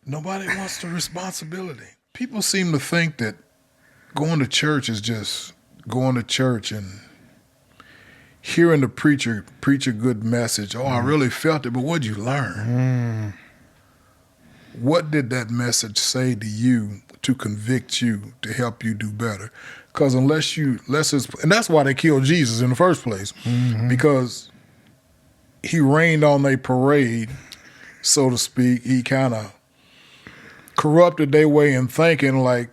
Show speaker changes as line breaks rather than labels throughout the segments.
Nobody wants the responsibility. People seem to think that going to church is just going to church and hearing the preacher preach a good message. Oh, I really felt it, but what'd you learn? What did that message say to you to convict you, to help you do better? Because and that's why they killed Jesus in the first place, because he rained on their parade, so to speak. He kind of corrupted their way in thinking, like,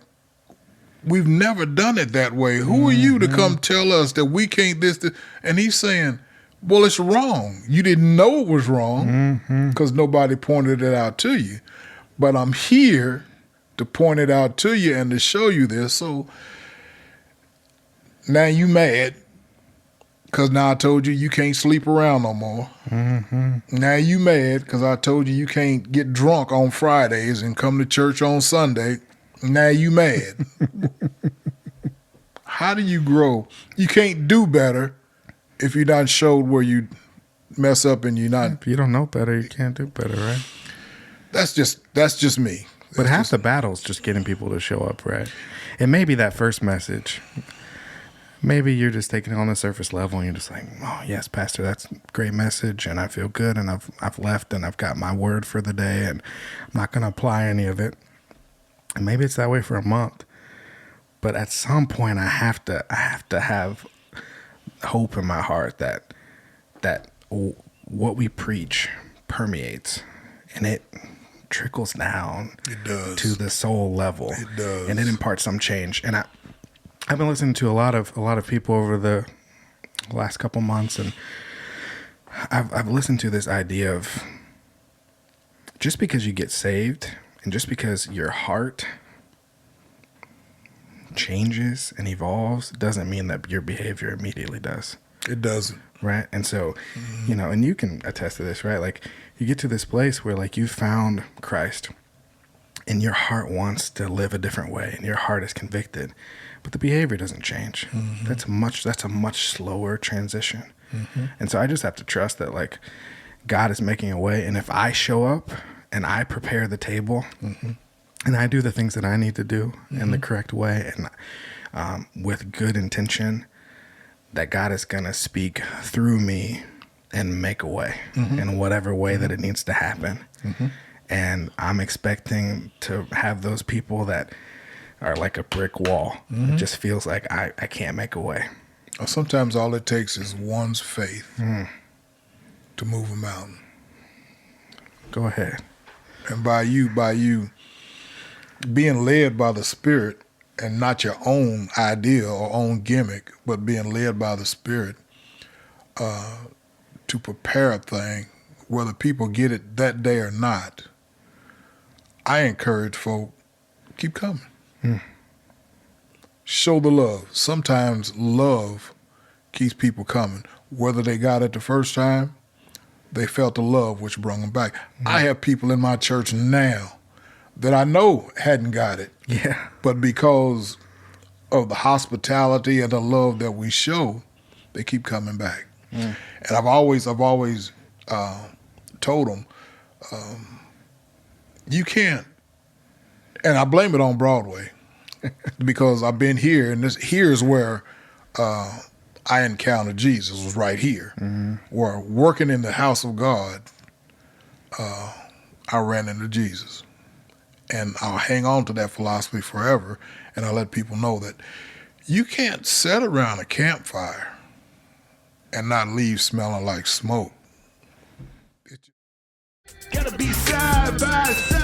we've never done it that way. Who are you to come tell us that we can't this? And he's saying, well, it's wrong. You didn't know it was wrong because nobody pointed it out to you. But I'm here to point it out to you and to show you this. So now you mad because now I told you can't sleep around no more. Now you mad because I told you can't get drunk on Fridays and come to church on Sunday. Now you mad. How do you grow? You can't do better if you're not showed where you mess up and you're not.
If you don't know better, you can't do better, right?
That's just me.
But half the battle's just getting people to show up, right? And maybe that first message, maybe you're just taking it on the surface level and you're just like, oh, yes, Pastor, that's a great message and I feel good and I've left and I've got my word for the day and I'm not going to apply any of it. And maybe it's that way for a month. But at some point I have to have hope in my heart that what we preach permeates and it trickles down to the soul level.
It does.
And it imparts some change. And I've been listening to a lot of people over the last couple months, and I've listened to this idea of just because you get saved and just because your heart changes and evolves doesn't mean that your behavior immediately does.
It doesn't.
Right. And so, and you can attest to this, right? Like you get to this place where like you found Christ and your heart wants to live a different way and your heart is convicted, but the behavior doesn't change. That's a much slower transition. And so I just have to trust that like God is making a way. And if I show up and I prepare the table and I do the things that I need to do in the correct way and with good intention, that God is going to speak through me and make a way in whatever way that it needs to happen. And I'm expecting to have those people that are like a brick wall. It just feels like I can't make a way.
Or sometimes all it takes is one's faith to move a mountain.
Go ahead.
And by you being led by the Spirit, and not your own idea or own gimmick, but being led by the Spirit to prepare a thing, whether people get it that day or not, I encourage folk, keep coming. Show the love. Sometimes love keeps people coming. Whether they got it the first time, they felt the love which brought them back. I have people in my church now that I know hadn't got it.
Yeah.
But because of the hospitality and the love that we show, they keep coming back. And I've always told them, you can't, and I blame it on Broadway because I've been here, and here's where I encountered Jesus, was right here. Where working in the house of God, I ran into Jesus. And I'll hang on to that philosophy forever, and I'll let people know that you can't sit around a campfire and not leave smelling like smoke.
Gotta be side by side.